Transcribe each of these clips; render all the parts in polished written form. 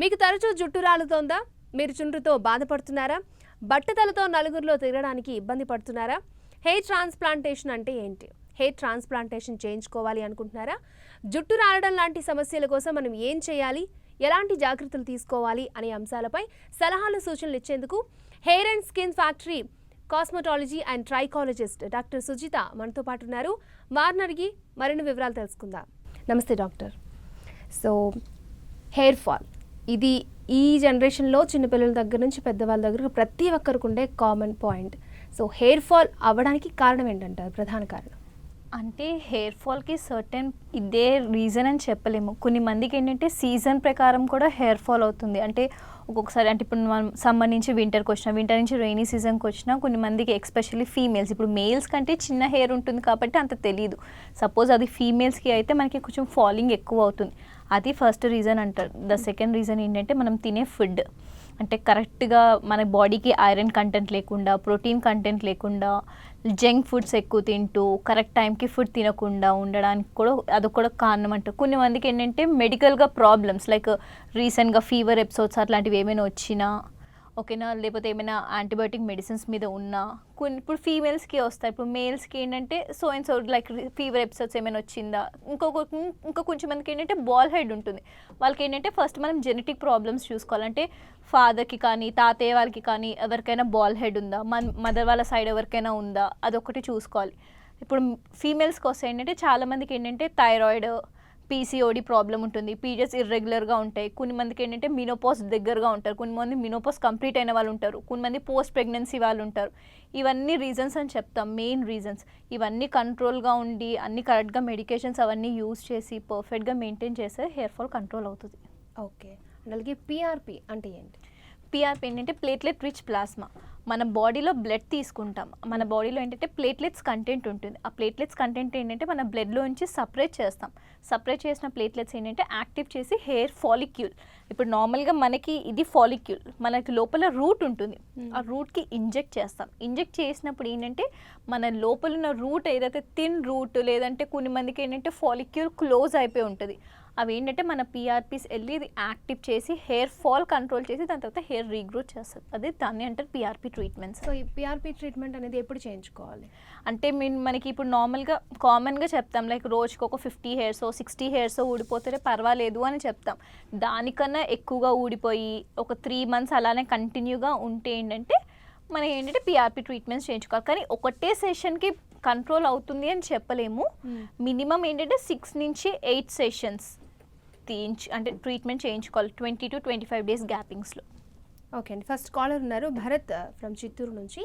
మీకు తరచూ జుట్టు రాలుతోందా? మీరు చుండ్రుతో బాధపడుతున్నారా? బట్టతలతో నలుగురిలో తిరగడానికి ఇబ్బంది పడుతున్నారా? హెయిర్ ట్రాన్స్ప్లాంటేషన్ అంటే ఏంటి? హెయిర్ ట్రాన్స్ప్లాంటేషన్ చేయించుకోవాలి అనుకుంటున్నారా? జుట్టు రాలడం లాంటి సమస్యల కోసం మనం ఏం చేయాలి? ఎలాంటి జాగ్రత్తలు తీసుకోవాలి అనే అంశాలపై సలహాలు సూచనలు ఇచ్చేందుకు hair and skin factory cosmetology and trichologist doctor Sujitha మనతో పాటు ఉన్నారు. వారిని అడిగి మరిన్ని వివరాలు తెలుసుకుందాం. నమస్తే డాక్టర్. సో హెయిర్ ఫాల్ ఇది ఈ జనరేషన్లో చిన్నపిల్లల దగ్గర నుంచి పెద్దవాళ్ళ దగ్గర ప్రతి ఒక్కరికి ఉండే common point. So hair fall అవ్వడానికి కారణం ఏంటంటారు? ప్రధాన కారణం అంటే హెయిర్ ఫాల్కి సర్టెన్ ఇదే రీజన్ అని చెప్పలేము. కొన్ని మందికి ఏంటంటే సీజన్ ప్రకారం కూడా హెయిర్ ఫాల్ అవుతుంది. అంటే ఒక్కొక్కసారి అంటే ఇప్పుడు మనం సమ్మర్ నుంచి వింటర్కి వచ్చినా, వింటర్ నుంచి రెయినీ సీజన్కి వచ్చినా కొన్ని మందికి ఎస్పెషల్లీ ఫీమేల్స్, ఇప్పుడు మేల్స్ కంటే చిన్న హెయిర్ ఉంటుంది కాబట్టి అంత తెలియదు. సపోజ్ అది ఫీమేల్స్కి అయితే మనకి కొంచెం ఫాలింగ్ ఎక్కువ అవుతుంది. అది ఫస్ట్ రీజన్ అంటారు. ద సెకండ్ రీజన్ ఏంటంటే మనం తినే ఫుడ్, అంటే కరెక్ట్గా మన బాడీకి ఐరన్ కంటెంట్ లేకుండా, ప్రోటీన్ కంటెంట్ లేకుండా, జంక్ ఫుడ్స్ ఎక్కువ తింటూ కరెక్ట్ టైంకి ఫుడ్ తినకుండా ఉండడానికి కూడా అదొక కూడా కారణం అంటారు. కొన్ని మందికి ఏంటంటే మెడికల్గా ప్రాబ్లమ్స్ లైక్ రీసెంట్గా ఫీవర్ ఎపిసోడ్స్ అట్లాంటివి ఏమైనా వచ్చినా ఓకేనా, లేకపోతే ఏమైనా యాంటీబయాటిక్ మెడిసిన్స్ మీద ఉన్నా కొన్ని ఇప్పుడు ఫీమేల్స్కి వస్తాయి. ఇప్పుడు మేల్స్కి ఏంటంటే so and so like fever episodes ఏమైనా వచ్చిందా, ఇంకా కొంచెం మందికి ఏంటంటే బాల్ హెడ్ ఉంటుంది. వాళ్ళకి ఏంటంటే ఫస్ట్ మనం జెనెటిక్ ప్రాబ్లమ్స్ చూసుకోవాలంటే ఫాదర్కి కానీ తాతయ్య వాళ్ళకి కానీ ఎవరికైనా బాల్ హెడ్ ఉందా, మదర్ వాళ్ళ సైడ్ ఎవరికైనా ఉందా, అదొకటి చూసుకోవాలి. ఇప్పుడు ఫీమేల్స్కి వస్తే ఏంటంటే చాలామందికి ఏంటంటే థైరాయిడ్, పీసీఓడి ప్రాబ్లం ఉంటుంది, పీరియడ్స్ ఇర్రెగ్యులర్గా ఉంటాయి. కొన్ని మందికి ఏంటంటే మినోపాస్ దగ్గరగా ఉంటారు, కొన్ని మంది మినోపాస్ కంప్లీట్ అయిన వాళ్ళు ఉంటారు, కొన్ని మంది పోస్ట్ ప్రెగ్నెన్సీ వాళ్ళు ఉంటారు. ఇవన్నీ రీజన్స్ అని చెప్తాం, మెయిన్ రీజన్స్. ఇవన్నీ కంట్రోల్గా ఉండి అన్ని కరెక్ట్గా మెడికేషన్స్ అవన్నీ యూజ్ చేసి పర్ఫెక్ట్గా మెయింటైన్ చేస్తే హెయిర్ ఫాల్ కంట్రోల్ అవుతుంది. ఓకే. అలాగే పిఆర్పి అంటే ఏంటి? పిఆర్పి ఏంటంటే ప్లేట్లెట్ రిచ్ ప్లాస్మా. మన బాడీలో బ్లడ్ తీసుకుంటాం, మన బాడీలో ఏంటంటే ప్లేట్లెట్స్ కంటెంట్ ఉంటుంది. ఆ ప్లేట్లెట్స్ కంటెంట్ ఏంటంటే మన బ్లడ్లో నుంచి సపరేట్ చేస్తాం. సపరేట్ చేసిన ప్లేట్లెట్స్ ఏంటంటే యాక్టివ్ చేసి హెయిర్ ఫాలిక్యూల్, ఇప్పుడు నార్మల్గా మనకి ఇది ఫాలిక్యూల్, మనకి లోపల రూట్ ఉంటుంది, ఆ రూట్కి ఇంజెక్ట్ చేస్తాం. ఇంజెక్ట్ చేసినప్పుడు ఏంటంటే మన లోపల ఉన్న రూట్ ఏదైతే థిన్ రూట్, లేదంటే కొన్ని మందికి ఏంటంటే ఫాలిక్యూల్ క్లోజ్ అయిపోయి ఉంటుంది, అవి ఏంటంటే మన పిఆర్పీస్ వెళ్ళి ఇది యాక్టివ్ చేసి హెయిర్ ఫాల్ కంట్రోల్ చేసి దాని తర్వాత హెయిర్ రీగ్రోత్ చేస్తుంది. అది దాన్ని అంటారు పిఆర్పి ట్రీట్మెంట్స్. సో ఈ పిఆర్పి ట్రీట్మెంట్ అనేది ఎప్పుడు చేయించుకోవాలి? అంటే మనకి ఇప్పుడు నార్మల్గా కామన్గా చెప్తాం లైక్ రోజుకి ఒక 50 హెయిర్స్ 60 హెయిర్స్ ఊడిపోతే పర్వాలేదు అని చెప్తాం. దానికన్నా ఎక్కువగా ఊడిపోయి ఒక 3 months అలానే కంటిన్యూగా ఉంటే ఏంటంటే మనం ఏంటంటే పిఆర్పి ట్రీట్మెంట్స్ చేయించుకోవాలి. కానీ ఒకటే సెషన్కి కంట్రోల్ అవుతుంది అని చెప్పలేము. మినిమం ఏంటంటే 6 నుంచి 8 సెషన్స్ అంటే ట్రీట్మెంట్ చేయించుకోవాలి 20 to 25 days గ్యాపింగ్స్లో. ఓకే అండి. ఫస్ట్ కాలర్ ఉన్నారు, భరత్ ఫ్రమ్ చిత్తూరు నుంచి.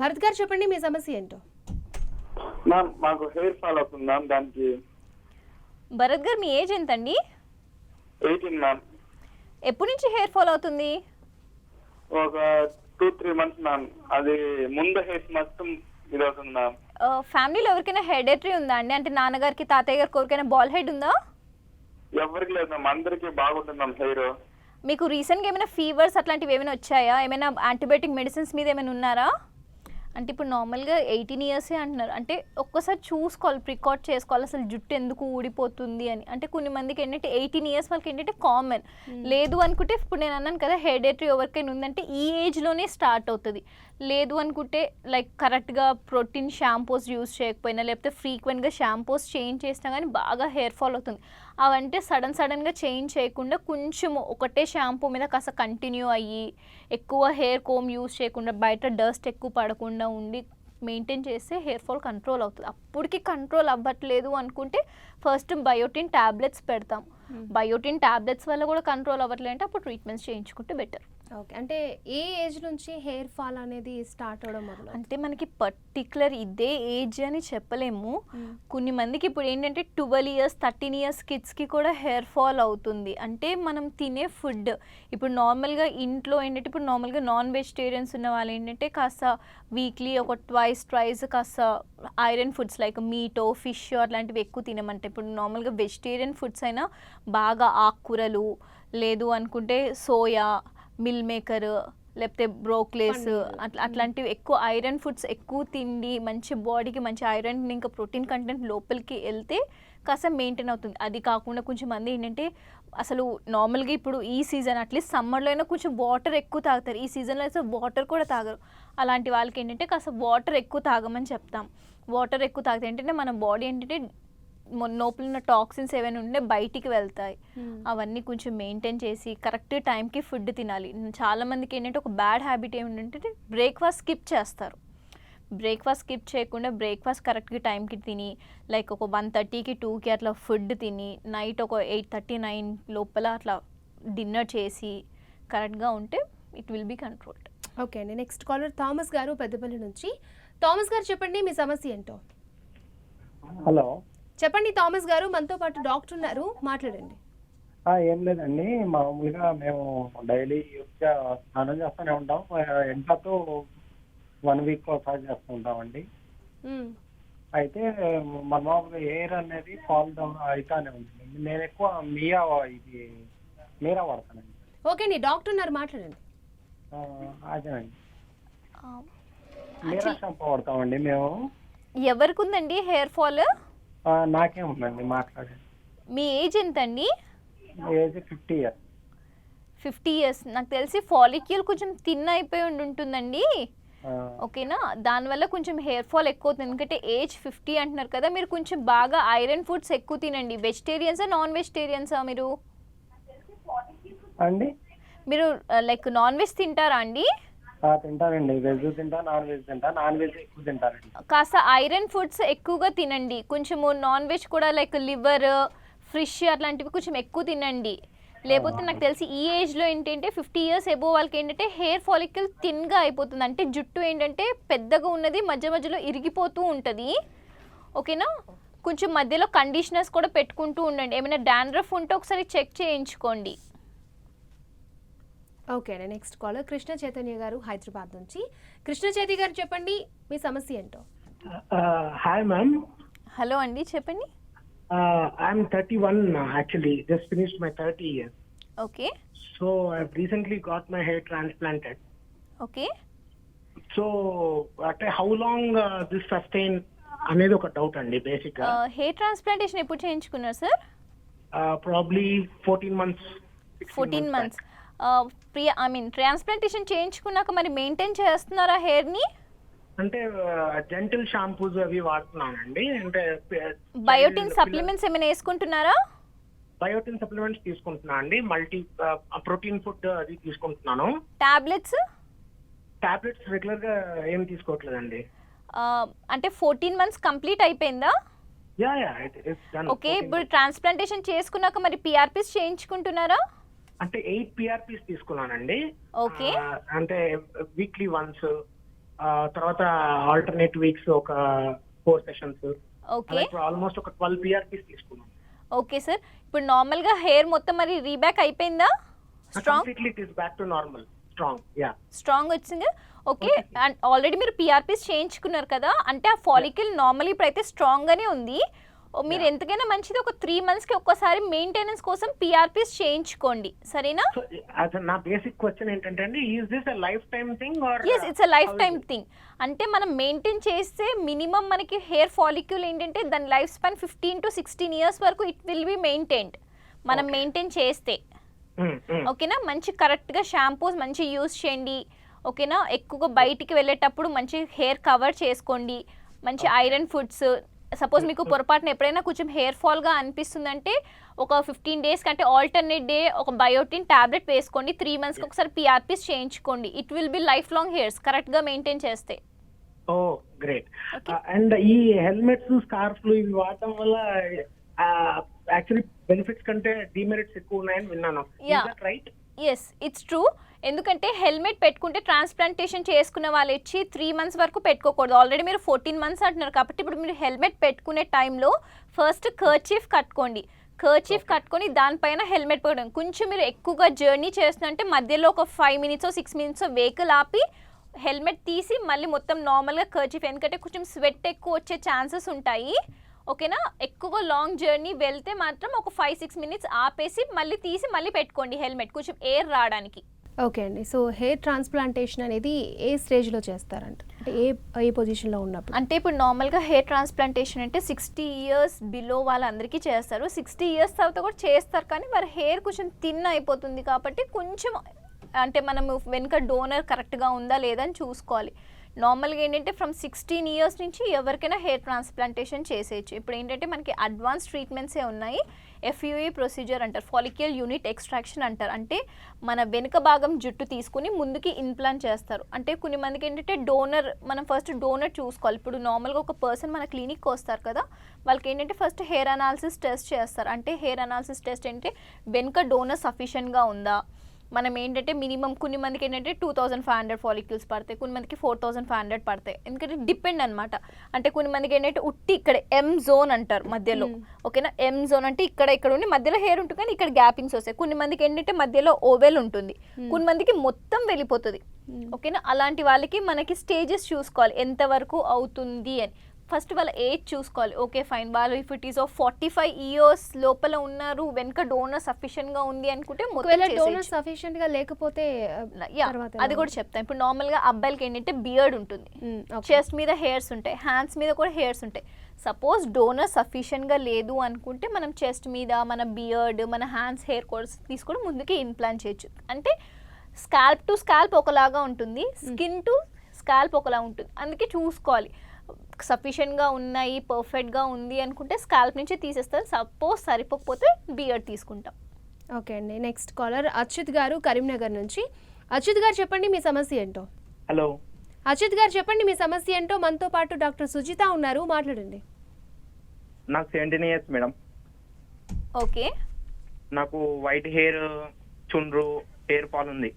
భరత్ గారు చెప్పండి మీ సమస్య ఏంటో. మ్యామ్ మాకు హెయిర్ ఫాల్ అవుతుంది మ్యామ్. దానికి భరత్ గారు మీ ఏజ్ ఎంత అండి? 18 మ్యామ్. ఎప్పటి నుంచి హెయిర్ ఫాల్ అవుతుంది? ఒక 2-3 months మ్యామ్. అది ముందు హెయిర్ మొత్తం ఇది అవుతుంది మ్యామ్. ఫ్యామిలీలో ఎవరికైనా హెరిడిటరీ ఉందా అండి? అంటే నాన్నగారికి తాతయ్య గారికి ఎవరికైనా బాల్ హెడ్ ఉందా? ఎవరికి లేదు మ్యామ్, అందరికి బాగుంటుంది మ్యామ్ హెయిర్. మీకు రీసెంట్గా ఏమైనా ఫీవర్స్ అట్లాంటివి ఏమైనా వచ్చాయా? ఏమైనా యాంటీబయాటిక్ మెడిసిన్స్ మీద ఏమైనా ఉన్నారా? అంటే ఇప్పుడు నార్మల్గా 18 years అంటున్నారు, అంటే ఒక్కసారి చూసుకోవాలి, ప్రికాట్ చేసుకోవాలి అసలు జుట్టు ఎందుకు ఊడిపోతుంది అని. అంటే కొన్ని మందికి ఏంటంటే 18 years వాళ్ళకి ఏంటంటే కామన్, లేదు అనుకుంటే ఇప్పుడు నేను అన్నాను కదా హెరిడిటరీ ఎవరికైనా ఉందంటే ఈ ఏజ్లోనే స్టార్ట్ అవుతుంది. లేదు అనుకుంటే లైక్ కరెక్ట్గా ప్రోటీన్ షాంపూస్ యూజ్ చేయకపోయినా, లేకపోతే ఫ్రీక్వెంట్గా షాంపూస్ చేంజ్ చేసినా కానీ బాగా హెయిర్ ఫాల్ అవుతుంది. అవంటే సడన్గా చేంజ్ చేయకుండా కొంచెం ఒకటే షాంపూ మీద కాస్త కంటిన్యూ అయ్యి ఎక్కువ హెయిర్ కోమ్ యూజ్ చేయకుండా బయట డస్ట్ ఎక్కువ పడకుండా ఉండి మెయింటైన్ చేస్తే హెయిర్ ఫాల్ కంట్రోల్ అవుతుంది. అప్పటికి కంట్రోల్ అవ్వట్లేదు అనుకుంటే ఫస్ట్ బయోటిన్ ట్యాబ్లెట్స్ పెడతాం. బయోటిన్ ట్యాబ్లెట్స్ వల్ల కూడా కంట్రోల్ అవ్వట్లేదు అంటే అప్పుడు ట్రీట్మెంట్స్ చేయించుకుంటే బెటర్. ఓకే. అంటే ఏ ఏజ్ నుంచి హెయిర్ ఫాల్ అనేది స్టార్ట్ అవడం మొదలు? అంటే మనకి పర్టికులర్ ఇదే ఏజ్ అని చెప్పలేము. కొన్ని మందికి ఇప్పుడు ఏంటంటే 12 years 13 years కిడ్స్కి కూడా హెయిర్ ఫాల్ అవుతుంది. అంటే మనం తినే ఫుడ్ ఇప్పుడు నార్మల్గా ఇంట్లో ఏంటంటే ఇప్పుడు నార్మల్గా నాన్ వెజిటేరియన్స్ ఉన్న వాళ్ళు ఏంటంటే కాస్త వీక్లీ ఒక ట్వైస్ కాస్త ఐరన్ ఫుడ్స్ లైక్ మీటో ఫిష్ అట్లాంటివి ఎక్కువ తినమంటే, ఇప్పుడు నార్మల్గా వెజిటేరియన్ ఫుడ్స్ అయినా బాగా ఆకుకూరలు, లేదు అనుకుంటే సోయా, మిల్ మేకర్, లేకపోతే బ్రోక్లేస్ అట్లాంటివి ఎక్కువ ఐరన్ ఫుడ్స్ ఎక్కువ తిండి మంచి బాడీకి మంచి ఐరన్ ఇంకా ప్రోటీన్ కంటెంట్ లోపలికి వెళ్తే కాస్త మెయింటైన్ అవుతుంది. అది కాకుండా కొంచెం మంది ఏంటంటే అసలు నార్మల్గా ఇప్పుడు ఈ సీజన్ అట్లీస్ట్ సమ్మర్లో అయినా కొంచెం వాటర్ ఎక్కువ తాగుతారు, ఈ సీజన్లో అయితే వాటర్ కూడా తాగరు. అలాంటి వాళ్ళకి ఏంటంటే కాస్త వాటర్ ఎక్కువ తాగమని చెప్తాం. వాటర్ ఎక్కువ తాగితే ఏంటంటే మన బాడీ ఏంటంటే లోపల ఉన్న టాక్సిన్స్ ఏమైనా ఉంటే బయటికి వెళ్తాయి. అవన్నీ కొంచెం మెయింటైన్ చేసి కరెక్ట్ టైంకి ఫుడ్ తినాలి. చాలామందికి ఏంటంటే ఒక బ్యాడ్ హ్యాబిట్ ఏమిటంటే బ్రేక్ఫాస్ట్ స్కిప్ చేస్తారు. బ్రేక్ఫాస్ట్ స్కిప్ చేయకుండా బ్రేక్ఫాస్ట్ కరెక్ట్గా టైంకి తిని లైక్ ఒక 1:30కి 2కి అట్లా ఫుడ్ తిని నైట్ ఒక 8:30 9 లోపల అట్లా డిన్నర్ చేసి కరెక్ట్గా ఉంటే it will be controlled. Okay అండి, నెక్స్ట్ కాలర్ థామస్ గారు పెద్దపల్లి నుంచి. థామస్ గారు చెప్పండి మీ సమస్య ఏంటో. హలో, చెప్పండి థామస్ గారు, మనతో పాటు డాక్టర్ ఉన్నారు, మాట్లాడండి. ఏం లేదండి, మామూలుగా మేము డైలీ యూజ్గా స్నానం చేస్తూనే ఉంటాం. ఎండతో 1 వీక్ ఒకసారి చేస్తూ ఉంటామండి. అయితే మన మామూలుగా ఎయిర్ అనేది ఫాల్ డౌన్ అవుతానే ఉంటుంది. నేను ఎక్కువ మీరా వాడతానండి. ఓకే అండి, డాక్టర్ ఉన్నారు, మాట్లాడండి. అదేనండి, మీరా షాంపూ వాడతామండి మేము. ఎవరికి ఉందండి హెయిర్ ఫాల్? నాకేముందండి, మాట్లాడండి. మీ ఏజ్ ఎంత అండి? Age 50 years. 50 years. నాకు తెలిసి ఫాలిక్యూల్ కొంచెం థిన్ అయిపోయి ఉంటుందండి. ఓకేనా, దానివల్ల కొంచెం హెయిర్ ఫాల్ ఎక్కువ అవుతుంది. ఎందుకంటే ఏజ్ 50 అంటున్నారు కదా, మీరు కొంచెం బాగా ఐరన్ ఫుడ్స్ ఎక్కువ తినండి. వెజిటేరియన్సా నాన్ వెజిటేరియన్సా మీరు? అండి, మీరు లైక్ నాన్ వెజ్ తింటారా అండి? తింటానండి, వెజ్ తింటా, నాన్ వెజ్ తింటా. నాన్ వెజ్ ఎక్కువ తింటారండి. కాస్త ఐరన్ ఫుడ్స్ ఎక్కువగా తినండి. కొంచెము నాన్ వెజ్ కూడా లైక్ లివర్, ఫిష్ అట్లాంటివి కొంచెం ఎక్కువ తినండి. లేకపోతే నాకు తెలిసి ఈ ఏజ్లో ఏంటంటే 50 years ఎబో వాళ్ళకి ఏంటంటే హెయిర్ ఫాలికల్ థిన్గా అయిపోతుంది. అంటే జుట్టు ఏంటంటే పెద్దగా ఉన్నది మధ్య మధ్యలో ఇరిగిపోతూ ఉంటుంది. ఓకేనా, కొంచెం మధ్యలో కండిషనర్స్ కూడా పెట్టుకుంటూ ఉండండి. ఏమైనా డాండ్రఫ్ ఉంటే ఒకసారి చెక్ చేయించుకోండి. ఓకే అండి, నెక్స్ట్ కాలర్ కృష్ణ చైతన్య గారు హైదరాబాద్ నుంచి. కృష్ణ చైతన్య గారు చెప్పండి మీ సమస్య ఏంటో. Hi, ma'am. హలో అండి, చెప్పండి. I'm 31 actually. Just finished my 30 years. Okay So I've recently got my hair transplanted. Okay So how long this sustain అనేది ఒక డౌట్ అండి బేసిక్ గా. హెయిర్ ట్రాన్స్ప్లాంటేషన్ ఎప్పుడు చేయించుకున్నారు sir? Probably 14 months. 14 months. Transplantation చేయించుకున్నాక మరి మెయింటైన్ చేస్తున్నారా హెయిర్ని? అంటే జెంటిల్ షాంపూస్ అవి వాడుతున్నానండి. అంటే బయోటిన్ సప్లిమెంట్స్ ఏమైనా వేసుకుంటున్నారా? బయోటిన్ సప్లిమెంట్స్ తీసుకుంటున్నా అండి. మల్టీ ప్రోటీన్ ఫుడ్ అది తీసుకుంటున్నాను. టాబ్లెట్స్ రెగ్యులర్ గా ఏం తీసుకోవట్లేదండి. అంటే 14 months కంప్లీట్ అయిపోయిందా? Yeah it's done. ఓకే, ఇప్పుడు ట్రాన్స్ప్లాంటేషన్ చేసుకున్నాక మరి పిఆర్పిస్ చేయించుకుంటున్నారా? అంటే 8 PRPs తీసుకున్నానండి. ఓకే, అంటే వీక్లీ వన్స్, తర్వాత ఆల్టర్నేట్ వీక్స్ ఒక 4 sessions. ఓకే, ఆల్మోస్ట్ ఒక 12 PRPs తీసుకున్నాను. ఓకే సార్, ఇప్పుడు నార్మల్గా హెయిర్ మొత్తం మరి రీబ్యాక్ అయిపోయిందా? Completely it is back to normal, strong వచ్చింది. ఓకే, అండ్ ఆల్రెడీ మీరు పిఆర్పిస్ చేయించుకున్నారు కదా, అంటే ఆ ఫాలికల్ నార్మల్ ఇప్పుడైతే స్ట్రాంగ్గానే ఉంది. మీరు ఎంతకైనా మంచిది ఒక 3 monthsకి ఒక్కసారి మెయింటెనెన్స్ కోసం పిఆర్పిస్ చేయించుకోండి, సరేనా? నా బేసిక్ క్వశ్చన్ ఏంటంటే అండి, is this a lifetime thing or? Yes, it's a lifetime thing. అంటే మనం మెయింటైన్ చేస్తే మినిమం మనకి హెయిర్ ఫాలిక్యూల్ ఏంటంటే దాని లైఫ్ స్పాన్ 15 to 16 years వరకు ఇట్ విల్ బి మెయింటైన్డ్. మనం మెయింటైన్ చేస్తే ఓకేనా. మంచి కరెక్ట్గా షాంపూస్ మంచి యూస్ చేయండి. ఓకేనా, ఎక్కువగా బయటికి వెళ్ళేటప్పుడు మంచి హెయిర్ కవర్ చేసుకోండి. మంచి ఐరన్ ఫుడ్స్. సపోజ్ మీకు పొరపాటున ఎప్పుడైనా కొంచెం హెయిర్ ఫాల్గా అనిపిస్తుందంటే ఒక 15 days కంటే ఆల్టర్నేట్ డే ఒక బయోటిన్ టాబ్లెట్ వేసుకోండి. 3 monthsకి ఒకసారి పిఆర్పిస్ చేయించుకోండి. It will be life long hairs కరెక్ట్గా మెయింటైన్ చేస్తే. ఓ గ్రేట్. అండ్ ఈ హెల్మెట్స్, స్కార్ఫ్లు ఇవి వాడటం వల్ల యాక్చువల్లీ బెనిఫిట్స్ కంటే డిమెరిట్స్ ఎక్కువ ఉన్నాయని విన్నాను. రైట్? Yes, it's true. ఎందుకంటే హెల్మెట్ పెట్టుకుంటే ట్రాన్స్ప్లాంటేషన్ చేసుకున్న వాళ్ళు వచ్చి 3 months వరకు పెట్టుకోకూడదు. ఆల్రెడీ మీరు 14 months అంటున్నారు కాబట్టి ఇప్పుడు మీరు హెల్మెట్ పెట్టుకునే టైంలో ఫస్ట్ కర్చీఫ్ కట్టుకోండి. కట్టుకొని దానిపైన హెల్మెట్ పెట్టుకోండి. కొంచెం మీరు ఎక్కువగా జర్నీ చేస్తుందంటే మధ్యలో ఒక 5 minutes 6 minutes వెహికల్ ఆపి హెల్మెట్ తీసి మళ్ళీ మొత్తం నార్మల్గా కర్చీఫ్, ఎందుకంటే కొంచెం స్వెట్ ఎక్కువ వచ్చే ఛాన్సెస్ ఉంటాయి. ఓకేనా, ఎక్కువగా లాంగ్ జర్నీ వెళ్తే మాత్రం ఒక 5-6 minutes ఆపేసి మళ్ళీ తీసి మళ్ళీ పెట్టుకోండి హెల్మెట్, కొంచెం ఎయిర్ రావడానికి. ఓకే అండి. సో హెయిర్ ట్రాన్స్ప్లాంటేషన్ అనేది ఏ స్టేజ్లో చేస్తారంట, అంటే ఏ పొజిషన్లో ఉన్నప్పుడు? అంటే ఇప్పుడు నార్మల్గా హెయిర్ ట్రాన్స్ప్లాంటేషన్ అంటే 60 ఇయర్స్ బిలో వాళ్ళందరికీ చేస్తారు. 60 ఇయర్స్ తర్వాత కూడా చేస్తారు, కానీ వారి హెయిర్ కొంచెం థిన్ అయిపోతుంది కాబట్టి కొంచెం అంటే మనము వెనుక డోనర్ కరెక్ట్గా ఉందా లేదా అని చూసుకోవాలి. నార్మల్గా ఏంటంటే ఫ్రమ్ 16 ఇయర్స్ నుంచి ఎవరికైనా హెయిర్ ట్రాన్స్ప్లాంటేషన్ చేసేయచ్చు. ఇప్పుడు ఏంటంటే మనకి అడ్వాన్స్ ట్రీట్మెంట్సే ఉన్నాయి. FUE ప్రొసీజర్ అంటారు, ఫాలిక్యులర్ యూనిట్ ఎక్స్ట్రాక్షన్ అంటారు. అంటే మన వెనుక భాగం జుట్టు తీసుకుని ముందుకి ఇంప్లాంట్ చేస్తారు. అంటే కొన్ని మందికి ఏంటంటే డోనర్, మనం ఫస్ట్ డోనర్ చూసుకోవాలి. ఇప్పుడు నార్మల్గా ఒక పర్సన్ మన క్లినిక్కి వస్తారు కదా, వాళ్ళకి ఏంటంటే ఫస్ట్ హెయిర్ అనాలిసిస్ టెస్ట్ చేస్తారు. అంటే హెయిర్ అనాలిసిస్ టెస్ట్ ఏంటంటే వెనుక డోనర్ సఫిషియెంట్గా ఉందా. మనం ఏంటంటే మినిమం కొన్ని మందికి ఏంటంటే 2500 ఫాలిక్యూల్స్ పడతాయి, కొన్ని మందికి 4500 పడతాయి. ఎందుకంటే డిపెండ్ అనమాట. అంటే కొన్ని మందికి ఏంటంటే ఉట్టి ఇక్కడ M జోన్ అంటారు మధ్యలో, ఓకేనా. M జోన్ అంటే ఇక్కడ ఉండి మధ్యలో హెయిర్ ఉంటుంది కానీ ఇక్కడ గ్యాపింగ్స్ వస్తాయి. కొన్ని మందికి ఏంటంటే మధ్యలో ఓవెల్ ఉంటుంది, కొన్ని మందికి మొత్తం వెళ్ళిపోతుంది, ఓకేనా. అలాంటి వాళ్ళకి మనకి స్టేజెస్ చూసుకోవాలి ఎంతవరకు అవుతుంది అని. ఫస్ట్ వాళ్ళ ఏజ్ చూసుకోవాలి. ఓకే ఫైన్, వాళ్ళు ఇఫ్ ఇట్ ఈస్ 45 ఇయర్స్ లోపల ఉన్నారు, వెనక డోనర్ సఫిషియెంట్గా ఉంది అనుకుంటే డోనర్ సఫిషియెంట్గా లేకపోతే అది కూడా చెప్తాను. ఇప్పుడు నార్మల్గా అబ్బాయిలకి ఏంటంటే బియర్డ్ ఉంటుంది, చెస్ట్ మీద హెయిర్స్ ఉంటాయి, హ్యాండ్స్ మీద కూడా హెయిర్స్ ఉంటాయి. సపోజ్ డోనర్ సఫిషియెంట్గా లేదు అనుకుంటే మనం చెస్ట్ మీద మన బియర్డ్, మన హ్యాండ్స్ హెయిర్ కోర్స్ తీసుకొని ముందుకి ఇంప్లాంట్ చేయొచ్చు. అంటే స్కాల్ప్ టు స్కాల్ప్ ఒకలాగా ఉంటుంది, స్కిన్ టు స్కాల్ప్ ఒకలా ఉంటుంది. అందుకే చూసుకోవాలి సఫిషియెంట్గా ఉన్నాయి, పర్ఫెక్ట్గా ఉంది అనుకుంటే స్కాల్ప్ నుంచి తీసేస్తారు. సపోజ్ సరిపోకపోతే బియర్డ్ తీసుకుంటాం. ఓకే అండి. నెక్స్ట్ కాలర్ అచ్యుత్ గారు కరీంనగర్ నుంచి. అచ్యుత్ గారు చెప్పండి మీ సమస్య ఏంటో. హలో అచ్యుత్ గారు చెప్పండి మీ సమస్య ఏంటో. మనతో పాటు డాక్టర్ సుజిత ఉన్నారు, మాట్లాడండి. నాకు 17 ఇయర్స్ మేడం. ఓకే, నాకు వైట్ హెయిర్, చుండ్రు, హెయిర్ ఫాల్ ఉంది.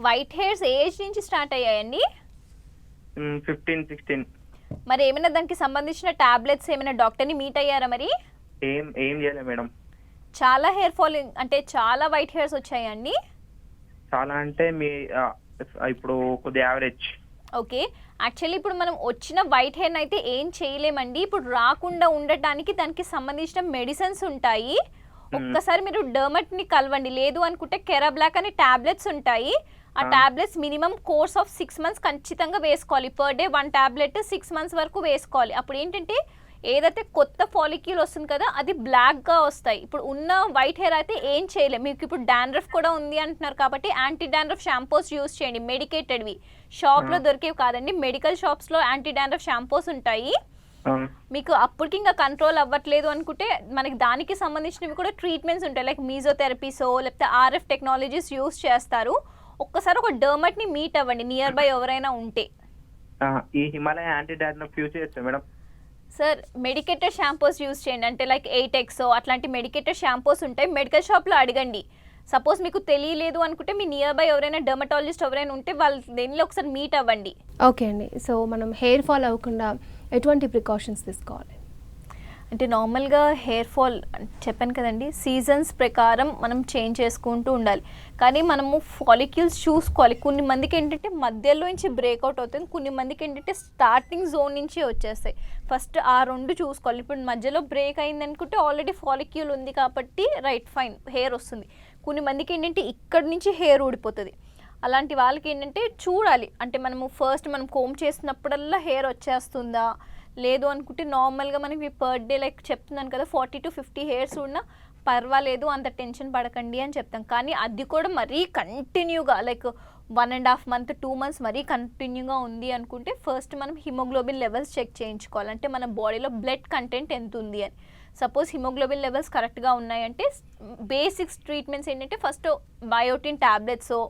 వైట్ హెయిర్స్ ఏజ్ నుంచి స్టార్ట్ అయ్యాయండి? 15-16. మరి ఏమైనా దానికి సంబంధించిన టాబ్లెట్స్ ఏమైనా డాక్టర్ని మీట్ అయ్యారా? మరి ఏం చేయలేదు మేడం. చాలా హెయిర్ ఫాల్ అంటే చాలా వైట్ హెయిర్స్ వచ్చాయండి? చాలా అంటే ఇప్పుడు కొద్దిగా యావరేజ్. ఓకే, యాక్చువల్లీ ఇప్పుడు మనం వచ్చిన వైట్ హెయిర్ అయితే ఏం చేయలేమండి. ఇప్పుడు రాకుండా ఉండటానికి దానికి సంబంధించిన మెడిసిన్స్ ఉంటాయి. ఒక్కసారి మీరు డర్మట్ని కలవండి. లేదు అనుకుంటే కెరాబ్లాక్ అనే టాబ్లెట్స్ ఉంటాయి. ఆ tablets minimum course of 6 months ఖచ్చితంగా వేసుకోవాలి. పర్ డే 1 టాబ్లెట్ 6 months వరకు వేసుకోవాలి. అప్పుడు ఏంటంటే ఏదైతే కొత్త ఫాలిక్యూల్ వస్తుంది కదా అది బ్లాక్గా వస్తాయి. ఇప్పుడు ఉన్న వైట్ హెయిర్ అయితే ఏం చేయలేము. మీకు ఇప్పుడు డాండ్రఫ్ కూడా ఉంది అంటున్నారు కాబట్టి యాంటీ డాండ్రఫ్ షాంపూస్ యూస్ చేయండి, మెడికేటెడ్వి. షాప్లో దొరికేవి కాదండి, మెడికల్ షాప్స్లో యాంటీ డాండ్రఫ్ షాంపూస్ ఉంటాయి. మీకు అప్పటికి ఇంకా కంట్రోల్ అవ్వట్లేదు అనుకుంటే మనకి దానికి సంబంధించినవి కూడా ట్రీట్మెంట్స్ ఉంటాయి. లైక్ మీజోథెరపీసో లేకపోతే RF టెక్నాలజీస్ యూస్ చేస్తారు. ఒక్కసారి ఒక డర్మట్ని మీట్ అవ్వండి నియర్ బై ఎవరైనా ఉంటే. ఈ హిమాలయ యాంటీ డాండ్రఫ్ యూజ్ చేయొచ్చు madam? Sir medicated shampoos use చేయండి. అంటే లైక్ 8X అట్లాంటి మెడికేటెడ్ షాంపూస్ ఉంటాయి, మెడికల్ షాప్లో అడగండి. సపోజ్ మీకు తెలియలేదు అనుకుంటే మీ నియర్ బై ఎవరైనా డర్మటాలజిస్ట్ ఎవరైనా ఉంటే వాళ్ళ దేనిలో ఒకసారి మీట్ అవ్వండి. ఓకే అండి. సో మనం హెయిర్ ఫాల్ అవ్వకుండా ఎటువంటి ప్రికాషన్స్ తీసుకోవాలి? అంటే నార్మల్గా హెయిర్ ఫాల్ చెప్పాను కదండి, సీజన్స్ ప్రకారం మనం చేంజ్ చేసుకుంటూ ఉండాలి. కానీ మనము ఫాలిక్యూల్స్ చూసుకోవాలి. కొన్ని మందికి ఏంటంటే మధ్యలో నుంచి బ్రేక్అవుట్ అవుతుంది, కొన్ని మందికి ఏంటంటే స్టార్టింగ్ జోన్ నుంచి వచ్చేస్తాయి. ఫస్ట్ ఆ 2 చూసుకోవాలి. ఇప్పుడు మధ్యలో బ్రేక్ అయింది అనుకుంటే ఆల్రెడీ ఫాలిక్యూల్ ఉంది కాబట్టి రైట్ ఫైన్ హెయిర్ వస్తుంది. కొన్ని మందికి ఏంటంటే ఇక్కడ నుంచి హెయిర్ ఊడిపోతుంది. అలాంటి వాళ్ళకి ఏంటంటే చూడాలి. అంటే మనము ఫస్ట్ మనం కోమ్ చేసినప్పుడల్లా హెయిర్ వచ్చేస్తుందా, లేదు అనుకుంటే నార్మల్గా మనకి పర్ డే లైక్ చెప్తున్నాను కదా 40 to 50 హెయిర్స్ ఉన్నా పర్వాలేదు, అంత టెన్షన్ పడకండి అని చెప్తాం. కానీ అది కూడా మరీ కంటిన్యూగా లైక్ 1.5 month 2 months మరీ కంటిన్యూగా ఉంది అనుకుంటే ఫస్ట్ మనం హిమోగ్లోబిన్ లెవెల్స్ చెక్ చేయించుకోవాలి. అంటే మన బాడీలో బ్లడ్ కంటెంట్ ఎంత ఉంది అని. సపోజ్ హిమోగ్లోబిన్ లెవెల్స్ కరెక్ట్గా ఉన్నాయంటే బేసిక్స్ ట్రీట్మెంట్స్ ఏంటంటే ఫస్ట్ బయోటిన్ ట్యాబ్లెట్సో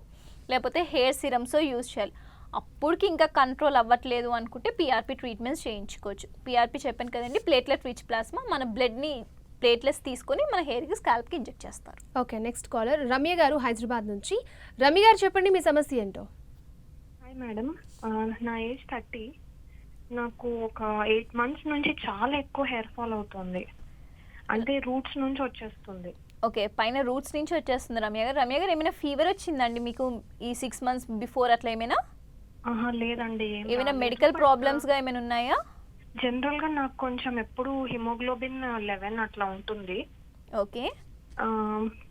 లేకపోతే హెయిర్ సిరమ్సో యూజ్ చేయాలి. అప్పటికి ఇంకా కంట్రోల్ అవ్వట్లేదు అనుకుంటే PRP ట్రీట్మెంట్స్ చేయించుకోవచ్చు. PRP చెప్పాను కదండి, ప్లేట్లెట్ రిచ్ ప్లాస్మా. మన బ్లడ్ని ప్లేట్లెట్స్ తీసుకొని మన హెయిర్కి స్కాల్ప్కి ఇంజెక్ట్ చేస్తారు. ఓకే, నెక్స్ట్ కాలర్ రమ్య గారు హైదరాబాద్ నుంచి. రమ్య గారు చెప్పండి మీ సమస్య ఏంటో. హాయ్ మేడం, నా ఏజ్ 30. నాకు ఒక 8 months నుంచి చాలా ఎక్కువ హెయిర్ ఫాల్ అవుతుంది. అంటే రూట్స్ నుంచి వచ్చేస్తుంది. ఓకే, పైన రూట్స్ నుంచి వచ్చేస్తుంది రమ్య గారు. రమ్య గారు ఏమైనా ఫీవర్ వచ్చిందండి మీకు ఈ 6 months బిఫోర్ అట్లా ఏమైనా? లేదండి. ఏమైనా మెడికల్ ప్రాబ్లమ్స్గా ఏమైనా ఉన్నాయా? జనరల్గా నాకు కొంచెం ఎప్పుడు హిమోగ్లోబిన్ 11 అట్లా ఉంటుంది. ఓకే,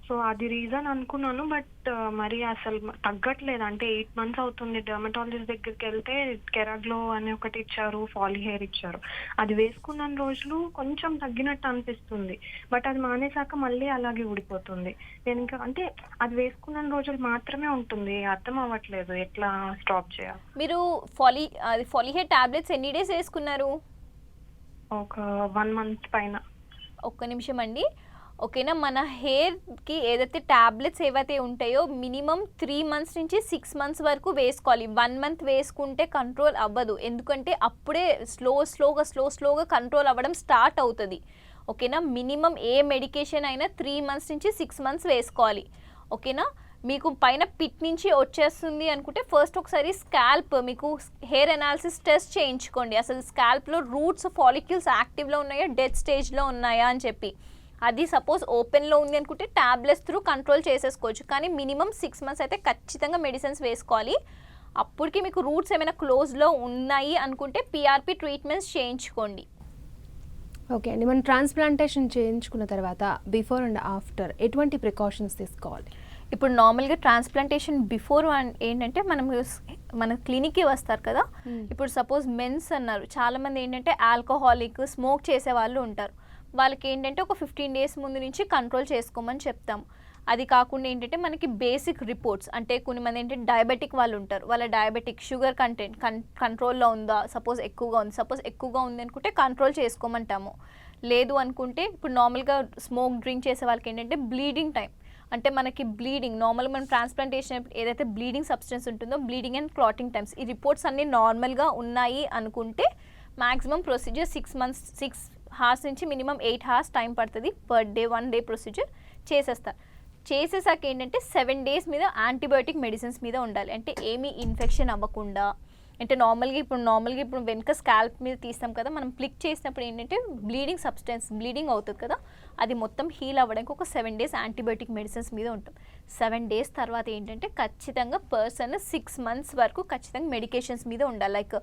సో సో అది రీజన్ అనుకున్నాను, బట్ మరి అసలు తగ్గట్లేదు. అంటే 8 months అవుతుంది. డర్మటాలజిస్ట్ దగ్గరికి వెళ్తే కెరాగ్లో అని ఒకటి ఇచ్చారు, ఫాలీ హెయిర్ ఇచ్చారు. అది వేసుకున్న రోజులు కొంచెం తగ్గినట్టు అనిపిస్తుంది, బట్ అది మానేశాక మళ్ళీ అలాగే ఊడిపోతుంది. నేను ఇంకా అంటే అది వేసుకున్న రోజులు మాత్రమే ఉంటుంది, అర్థం అవ్వట్లేదు ఎట్లా స్టాప్ చేయాలి. మీరు ఫాలీ హెయిర్ టాబ్లెట్స్ ఎన్ని డేస్ వేసుకున్నారు? ఒక 1 month పైన. ఒక్క నిమిషం అండి. ఓకేనా, మన హెయిర్కి ఏదైతే ట్యాబ్లెట్స్ ఏవైతే ఉంటాయో మినిమం 3 months నుంచి 6 months వరకు వేసుకోవాలి. 1 month వేసుకుంటే కంట్రోల్ అవ్వదు, ఎందుకంటే అప్పుడే స్లోగా కంట్రోల్ అవ్వడం స్టార్ట్ అవుతుంది. ఓకేనా, మినిమం ఏ మెడికేషన్ అయినా 3 months నుంచి 6 months వేసుకోవాలి. ఓకేనా, మీకు పైన పిట్ నుంచి వచ్చేస్తుంది అనుకుంటే ఫస్ట్ ఒకసారి స్కాల్ప్ మీకు హెయిర్ అనాలిసిస్ టెస్ట్ చేయించుకోండి. అసలు స్కాల్ప్లో రూట్స్ ఫాలిక్యూల్స్ యాక్టివ్లో ఉన్నాయా, డెత్ స్టేజ్లో ఉన్నాయా అని చెప్పి. అది సపోజ్ ఓపెన్లో ఉంది అనుకుంటే ట్యాబ్లెట్స్ త్రూ కంట్రోల్ చేసేసుకోవచ్చు, కానీ మినిమం 6 months అయితే ఖచ్చితంగా మెడిసిన్స్ వేసుకోవాలి. అప్పటికి మీకు రూట్స్ ఏమైనా క్లోజ్లో ఉన్నాయి అనుకుంటే పిఆర్పి ట్రీట్మెంట్స్ చేయించుకోండి. ఓకే అండి, మనం ట్రాన్స్ప్లాంటేషన్ చేయించుకున్న తర్వాత బిఫోర్ అండ్ ఆఫ్టర్ ఎటువంటి ప్రికాషన్స్ తీసుకోవాలి? ఇప్పుడు నార్మల్గా ట్రాన్స్ప్లాంటేషన్ బిఫోర్ ఏంటంటే మన క్లినిక్కి వస్తారు కదా. ఇప్పుడు సపోజ్ మెన్స్ అన్నారు, చాలామంది ఏంటంటే ఆల్కహాలిక్ స్మోక్ చేసే వాళ్ళు ఉంటారు. వాళ్ళకి ఏంటంటే ఒక 15 days ముందు నుంచి కంట్రోల్ చేసుకోమని చెప్తాము. అది కాకుండా ఏంటంటే మనకి బేసిక్ రిపోర్ట్స్, అంటే కొంతమంది ఏంటంటే డయాబెటిక్ వాళ్ళు ఉంటారు, వాళ్ళ డయాబెటిక్ షుగర్ కంటెంట్ కంట్రోల్లో ఉందా, సపోజ్ ఎక్కువగా ఉంది అనుకుంటే కంట్రోల్ చేసుకోమంటాము. లేదు అనుకుంటే ఇప్పుడు నార్మల్గా స్మోక్ డ్రింక్ చేసే వాళ్ళకి ఏంటంటే బ్లీడింగ్ టైం, అంటే మనకి బ్లీడింగ్ నార్మల్గా మనం ట్రాన్స్ప్లాంటేషన్ ఏదైతే బ్లీడింగ్ సబ్స్టెన్స్ ఉంటుందో బ్లీడింగ్ అండ్ క్లాటింగ్ టైమ్స్, ఈ రిపోర్ట్స్ అన్నీ నార్మల్గా ఉన్నాయి అనుకుంటే మ్యాక్సిమం ప్రొసీజర్ 6 hours నుంచి మినిమం 8 hours టైం పడుతుంది. పర్ డే 1 day ప్రొసీజర్ చేసేస్తారు. చేసేసాక ఏంటంటే 7 days మీద యాంటీబయోటిక్ మెడిసిన్స్ మీద ఉండాలి, అంటే ఏమీ ఇన్ఫెక్షన్ అవ్వకుండా. అంటే నార్మల్గా ఇప్పుడు వెనుక స్కాల్ప్ మీద తీస్తాం కదా, మనం ప్లిక్ చేసినప్పుడు ఏంటంటే బ్లీడింగ్ అవుతుంది కదా, అది మొత్తం హీల్ అవ్వడానికి ఒక 7 days యాంటీబయోటిక్ మెడిసిన్స్ మీద ఉంటాం. 7 days తర్వాత ఏంటంటే ఖచ్చితంగా పర్సన్ 6 months వరకు ఖచ్చితంగా మెడికేషన్స్ మీద ఉండాలి. Like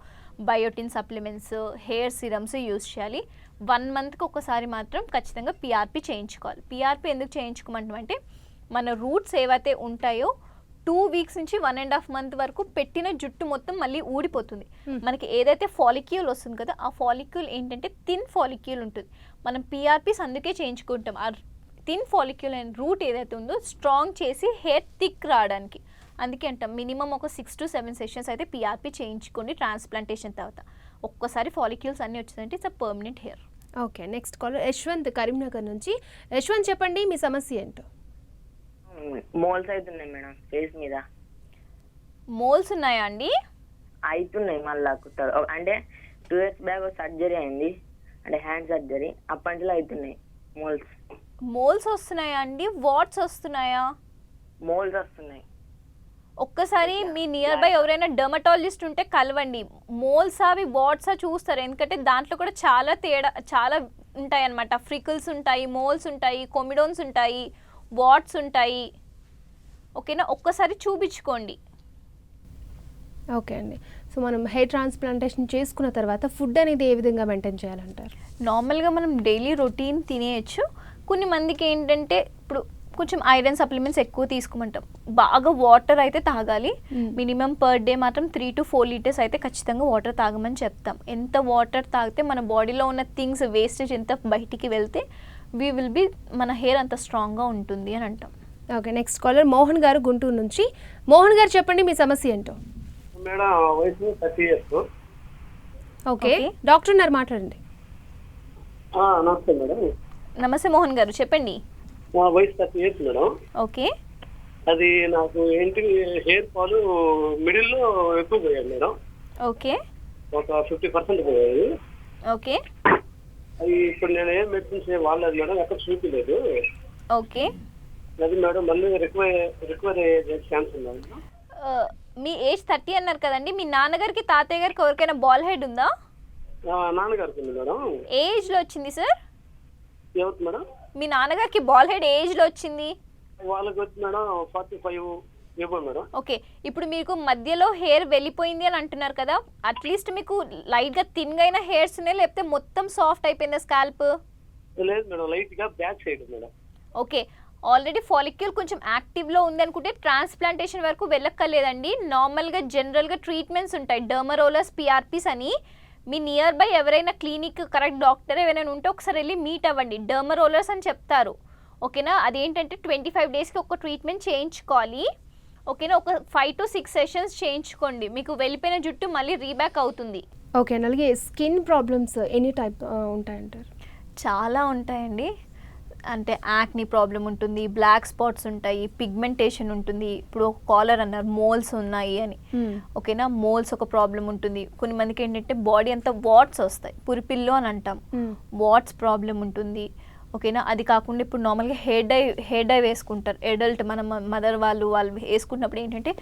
biotin supplements, hair serums use చేయాలి. 1 monthకి ఒకసారి మాత్రం ఖచ్చితంగా పిఆర్పి చేయించుకోవాలి. పిఆర్పి ఎందుకు చేయించుకోమంటామంటే మన రూట్స్ ఏవైతే ఉంటాయో 2 weeks నుంచి 1.5 month వరకు పెట్టిన జుట్టు మొత్తం మళ్ళీ ఊడిపోతుంది. మనకి ఏదైతే ఫాలిక్యూల్ వస్తుంది కదా, ఆ ఫాలిక్యూల్ ఏంటంటే థిన్ ఫాలిక్యూల్ ఉంటుంది. మనం పిఆర్పీస్ అందుకే చేయించుకుంటాం, ఆ థిన్ ఫాలిక్యూల్ అండ్ రూట్ ఏదైతే ఉందో స్ట్రాంగ్ చేసి హెయిర్ థిక్ రావడానికి. అందుకే అంటాం మినిమం ఒక 6 to 7 sessions అయితే పిఆర్పి చేయించుకోండి ట్రాన్స్ప్లాంటేషన్ తర్వాత. ఒక్కసారి ఫాలిక్యూల్స్ అన్నీ వచ్చిందంటే it's a permanent hair. Okay, next caller Yashwanth Karimnagar నుంచి. యశ్వంత్ చెప్పండి మీ సమస్య ఏంటో. మోల్స్ అవుతున్నాయి మేడం ఫేస్ మీద. మోల్స్ ఉన్నాయా అండి? అవుతున్నాయి మళ్ళా కొత్తగా, అంటే 2 years బ్యాక్ సర్జరీ అయింది, అంటే హ్యాండ్ సర్జరీ, అప్పటి నుంచి అవుతున్నాయి మోల్స్ వస్తున్నాయా అండి? వాట్స్ వస్తున్నాయా? మోల్స్ వస్తున్నాయి. ఒక్కసారి మీ నియర్ బై ఎవరైనా డర్మటాలజిస్ట్ ఉంటే కలవండి. మోల్స్ అవి వాట్సా చూస్తారు, ఎందుకంటే దాంట్లో కూడా చాలా ఉంటాయి అన్నమాట. ఫ్రికల్స్ ఉంటాయి, మోల్స్ ఉంటాయి, కొమిడోన్స్ ఉంటాయి, వాట్స్ ఉంటాయి. ఓకేనా, ఒక్కసారి చూపించుకోండి. ఓకే అండి, సో మనం హెయిర్ ట్రాన్స్ప్లాంటేషన్ చేసుకున్న తర్వాత ఫుడ్ అనేది ఏ విధంగా మెయింటైన్ చేయాలంటారు? నార్మల్గా మనం డైలీ రొటీన్ తినేయచ్చు. కొన్ని మందికి ఏంటంటే ఇప్పుడు కొంచెం ఐరన్ సప్లిమెంట్స్ ఎక్కువ తీసుకోమంటాం. బాగా వాటర్ అయితే తాగాలి. మినిమం పర్ డే మాత్రం 3 to 4 liters అయితే ఖచ్చితంగా వాటర్ తాగమని చెప్తాం. ఎంత వాటర్ తాగితే మన బాడీలో ఉన్న థింగ్స్ వేస్టేజ్ ఎంత బయటికి వెళ్తే మన హెయిర్ అంత స్ట్రాంగ్గా ఉంటుంది అని అంటాం. ఓకే, నెక్స్ట్ కాలర్ మోహన్ గారు గుంటూరు నుంచి. మోహన్ గారు చెప్పండి మీ సమస్య ఏంటో. మేడం వయసు 30 years. ఓకే, డాక్టర్ ఉన్నారు, మాట్లాడండి. నమస్తే మేడం. నమస్తే మోహన్ గారు, చెప్పండి. మా వయసు 30 years మేడం. ఓకే, అది నాకు ఏంటి హెయిర్ ఫాల్ మిడిల్ లో ఎక్కువ పోయాడు మేడం. ఓకే, ఒక 50% పోయాయి. ఓకే, అది ఇప్పుడు నేను ఏం మెడిసిన్స్ వాడలేదు మేడం, ఎక్కడ చూపించలేదు. ఓకే, అది మేడం మళ్ళీ రికవరీ ఛాన్స్ ఉందా? మీ ఏజ్ 30 అన్నారు కదండి, మీ నాన్నగారికి తాతయ్య గారికి ఎవరికైనా బాల్ హెడ్ ఉందా? నాన్నగారికి ఉంది మేడం. ఏ ఏజ్లో వచ్చింది సార్? ఎవరికి మేడం? మీ నాన్నగారికి బాల్ హెడ్ ఏ ఏజ్లో వచ్చింది? వాళ్ళకి వచ్చి మేడం 45 ఇవ్వండి మేడం. ఓకే, ఇప్పుడు మీకు మధ్యలో హెయిర్ వెళ్ళిపోయింది అని అంటున్నారు కదా, అట్లీస్ట్ మీకు లైట్గా థిన్గా అయిన హెయిర్స్ ఉన్నాయి, లేకపోతే మొత్తం సాఫ్ట్ అయిపోయిందా స్కాల్ప్? లేదు మేడం, లైట్ గా back side madam. Okay, already follicle కొంచెం యాక్టివ్లో ఉంది అనుకుంటే ట్రాన్స్ప్లాంటేషన్ వరకు వెళ్ళక్కర్లేదండి. నార్మల్గా జనరల్గా ట్రీట్మెంట్స్ ఉంటాయి, డర్మరోలస్, పిఆర్పీస్ అని. మీ నియర్ బై ఎవరైనా క్లినిక్ కరెక్ట్ డాక్టర్ ఎవరైనా ఉంటే ఒకసారి వెళ్ళి మీట్ అవ్వండి. డర్మరోలస్ అని చెప్తారు, ఓకేనా. అదేంటంటే 25 డేస్కి ఒక ట్రీట్మెంట్ చేయించుకోవాలి, ఓకేనా. ఒక 5 to 6 సెషన్స్ చేయించుకోండి, మీకు వెళ్ళిపోయిన జుట్టు మళ్ళీ రీబ్యాక్ అవుతుంది. ఓకే, అలాగే స్కిన్ ప్రాబ్లమ్స్ ఎనీ టైప్ ఉంటాయంటారు? చాలా ఉంటాయండి. అంటే యాక్ని ప్రాబ్లం ఉంటుంది, బ్లాక్ స్పాట్స్ ఉంటాయి, పిగ్మెంటేషన్ ఉంటుంది. ఇప్పుడు ఒక కాలర్ అన్నారు మోల్స్ ఉన్నాయి అని, ఓకేనా. మోల్స్ ఒక ప్రాబ్లం ఉంటుంది. కొన్ని మందికి ఏంటంటే బాడీ అంతా వాట్స్ వస్తాయి, పురిపిల్లు అని అంటాం, వాట్స్ ప్రాబ్లం ఉంటుంది, ఓకేనా. అది కాకుండా ఇప్పుడు నార్మల్గా హెయిర్ డై వేసుకుంటారు అడల్ట్, మన మదర్ వాళ్ళు వేసుకున్నప్పుడు ఏంటంటే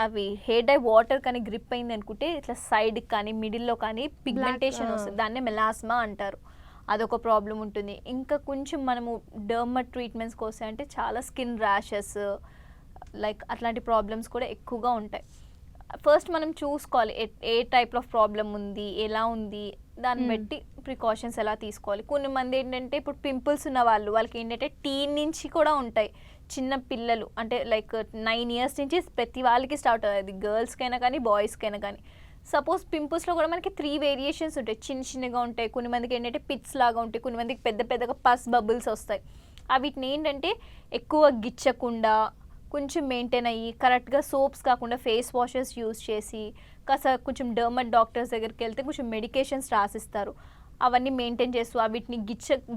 అవి హెయిర్ డై వాటర్ కానీ గ్రిప్ అయింది అనుకుంటే ఇట్లా సైడ్కి కానీ మిడిల్లో కానీ పిగ్మెంటేషన్ వస్తుంది, దాన్నే మెలాస్మా అంటారు. అదొక ప్రాబ్లం ఉంటుంది. ఇంకా కొంచెం మనము డర్మర్ ట్రీట్మెంట్స్కి వస్తే అంటే చాలా స్కిన్ ర్యాషెస్ లైక్ అట్లాంటి ప్రాబ్లమ్స్ కూడా ఎక్కువగా ఉంటాయి. ఫస్ట్ మనం చూసుకోవాలి ఏ టైప్ ఆఫ్ ప్రాబ్లం ఉంది, ఎలా ఉంది, దాన్ని బట్టి ప్రికాషన్స్ ఎలా తీసుకోవాలి. కొన్ని మంది ఏంటంటే ఇప్పుడు పింపుల్స్ ఉన్న వాళ్ళకి ఏంటంటే టీన్ నుంచి కూడా ఉంటాయి. చిన్న పిల్లలు అంటే లైక్ 9 years నుంచి ప్రతి వాళ్ళకి స్టార్ట్ అవుతుంది, గర్ల్స్కైనా కానీ బాయ్స్కైనా కానీ. సపోజ్ పింపుల్స్లో కూడా మనకి 3 వేరియేషన్స్ ఉంటాయి, చిన్నగా ఉంటాయి, కొన్ని మందికి ఏంటంటే పిట్స్ లాగా ఉంటాయి, కొన్ని మందికి పెద్దగా పస్ బబుల్స్ వస్తాయి. వీటిని ఏంటంటే ఎక్కువ గిచ్చకుండా కొంచెం మెయింటైన్ అయ్యి కరెక్ట్గా సోప్స్ కాకుండా ఫేస్ వాషెస్ యూస్ చేసి కొంచెం డర్మట్ డాక్టర్స్ దగ్గరికి వెళ్తే కొంచెం మెడికేషన్స్ రాసిస్తారు. అవన్నీ మెయింటైన్ చేస్తూ వీటిని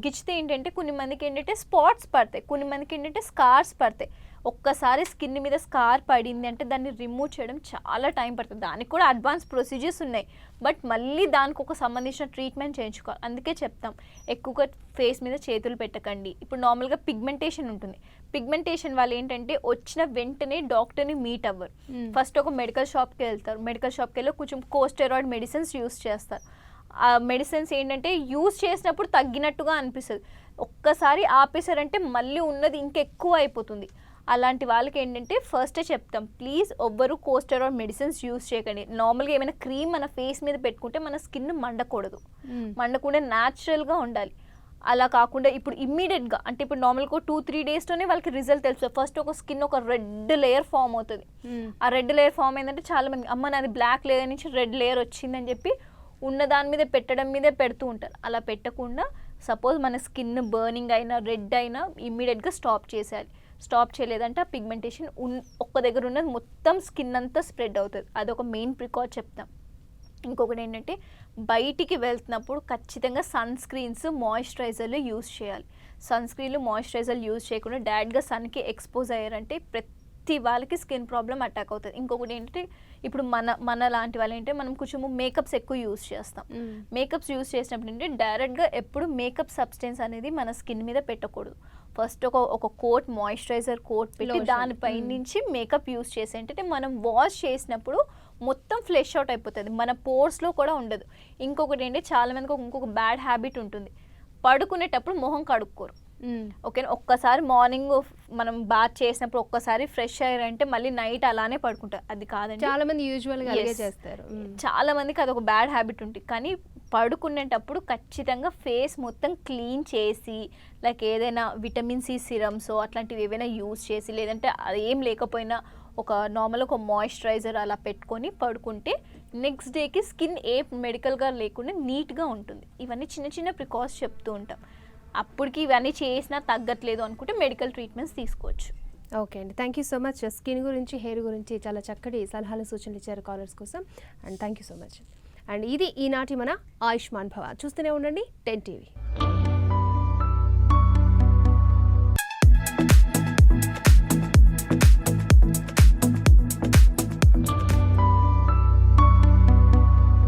గిచ్చితే ఏంటంటే కొన్ని మందికి ఏంటంటే స్పాట్స్ పడతాయి, కొన్ని మందికి ఏంటంటే స్కార్స్ పడతాయి. ఒక్కసారి స్కిన్ మీద స్కార్ పడింది అంటే దాన్ని రిమూవ్ చేయడం చాలా టైం పడుతుంది. దానికి కూడా అడ్వాన్స్ ప్రొసీజర్స్ ఉన్నాయి, బట్ మళ్ళీ దానికి ఒక సంబంధించిన ట్రీట్మెంట్ చేయించుకోవాలి. అందుకే చెప్తాం ఎక్కువగా ఫేస్ మీద చేతులు పెట్టకండి. ఇప్పుడు నార్మల్గా పిగ్మెంటేషన్ ఉంటుంది, పిగ్మెంటేషన్ వాళ్ళు ఏంటంటే వచ్చిన వెంటనే డాక్టర్ని మీట్ అవ్వరు. ఫస్ట్ ఒక మెడికల్ షాప్కి వెళ్తారు, మెడికల్ షాప్కి వెళ్ళి కొంచెం కోస్టెరాయిడ్ మెడిసిన్స్ యూస్ చేస్తారు. ఆ మెడిసిన్స్ ఏంటంటే యూస్ చేసినప్పుడు తగ్గినట్టుగా అనిపిస్తుంది, ఒక్కసారి ఆపేశారంటే మళ్ళీ ఉన్నది ఇంకెక్కువ అయిపోతుంది. అలాంటి వాళ్ళకి ఏంటంటే ఫస్టే చెప్తాం, ప్లీజ్ ఎవ్వరు కోస్టెరాయిడ్ మెడిసిన్స్ యూస్ చేయకండి. నార్మల్గా ఏమైనా క్రీమ్ మన ఫేస్ మీద పెట్టుకుంటే మన స్కిన్ మండకూడదు, మండకుండా న్యాచురల్గా ఉండాలి. అలా కాకుండా ఇప్పుడు ఇమ్మీడియట్గా అంటే ఇప్పుడు నార్మల్గా 2-3 డేస్లోనే వాళ్ళకి రిజల్ట్ తెలుస్తుంది. ఫస్ట్ ఒక స్కిన్ ఒక రెడ్ లేయర్ ఫామ్ అవుతుంది. ఆ రెడ్ లేయర్ ఫామ్ అయిందంటే చాలా మంది అమ్మ నాది బ్లాక్ లేయర్ నుంచి రెడ్ లేయర్ వచ్చిందని చెప్పి ఉన్న దాని మీద పెట్టడం మీదే పెడుతూ ఉంటారు. అలా పెట్టకుండా సపోజ్ మన స్కిన్ బర్నింగ్ అయినా రెడ్ అయినా ఇమ్మీడియట్గా స్టాప్ చేసేయాలి. స్టాప్ చేయలేదంటే ఆ పిగ్మెంటేషన్ ఒక్క దగ్గర ఉన్నది మొత్తం స్కిన్ అంతా స్ప్రెడ్ అవుతుంది. అదొక మెయిన్ ప్రికాషన్ చెప్తాం. ఇంకొకటి ఏంటంటే బయటికి వెళ్తున్నప్పుడు ఖచ్చితంగా సన్ స్క్రీన్స్, మాయిశ్చరైజర్లు యూస్ చేయాలి. సన్ స్క్రీన్లు, మాయిశ్చరైజర్లు యూస్ చేయకుండా డైరెక్ట్గా సన్కి ఎక్స్పోజ్ అయ్యారంటే ప్రతి వాళ్ళకి స్కిన్ ప్రాబ్లం అటాక్ అవుతుంది. ఇంకొకటి ఏంటంటే ఇప్పుడు మన లాంటి వాళ్ళు ఏంటంటే మనం కొంచెం మేకప్స్ ఎక్కువ యూస్ చేస్తాం. మేకప్స్ యూస్ చేసినప్పుడు ఏంటంటే డైరెక్ట్గా ఎప్పుడు మేకప్ సబ్స్టెన్స్ అనేది మన స్కిన్ మీద పెట్టకూడదు. ఫస్ట్ ఒక కోట్, మాయిశ్చరైజర్ కోట్ పెట్టి దానిపై నుంచి మేకప్ యూస్ చేసి ఏంటంటే మనం వాష్ చేసినప్పుడు మొత్తం ఫ్లెష్ అవుట్ అయిపోతుంది, మన పోర్స్లో కూడా ఉండదు. ఇంకొకటి ఏంటంటే చాలా మందికి ఇంకొక బ్యాడ్ హ్యాబిట్ ఉంటుంది, పడుకునేటప్పుడు మొహం కడుక్కోరు. ఓకేనా, ఒక్కసారి మార్నింగ్ మనం బాత్ చేసినప్పుడు ఒక్కసారి ఫ్రెష్ అయ్యారంటే మళ్ళీ నైట్ అలానే పడుకుంటారు. అది కాదండి, చాలా మంది యూజువల్గా అలాగే చేస్తారు. చాలా మందికి అదొక బ్యాడ్ హ్యాబిట్ ఉంటుంది. కానీ పడుకునేటప్పుడు ఖచ్చితంగా ఫేస్ మొత్తం క్లీన్ చేసి లైక్ ఏదైనా విటమిన్ సి సిరమ్స్ అట్లాంటివి ఏవైనా యూజ్ చేసి, లేదంటే అది ఏం లేకపోయినా ఒక నార్మల్ ఒక మాయిశ్చరైజర్ అలా పెట్టుకొని పడుకుంటే నెక్స్ట్ డేకి స్కిన్ ఏ మెడికల్గా లేకుండా నీట్గా ఉంటుంది. ఇవన్నీ చిన్న చిన్న ప్రికాషన్స్ చెప్తూ ఉంటాం. అప్పటికి ఇవన్నీ చేసినా తగ్గట్లేదు అనుకుంటే మెడికల్ ట్రీట్మెంట్స్ తీసుకోవచ్చు. ఓకే అండి, thank you so much. Skin గురించి, హెయిర్ గురించి చాలా చక్కటి సలహాలు, సూచనలు ఇచ్చారు కాలర్స్ కోసం, and thank you so much. And ఇది ఈనాటి మన ఆయుష్మాన్ భవ. చూస్తూనే ఉండండి 10 TV.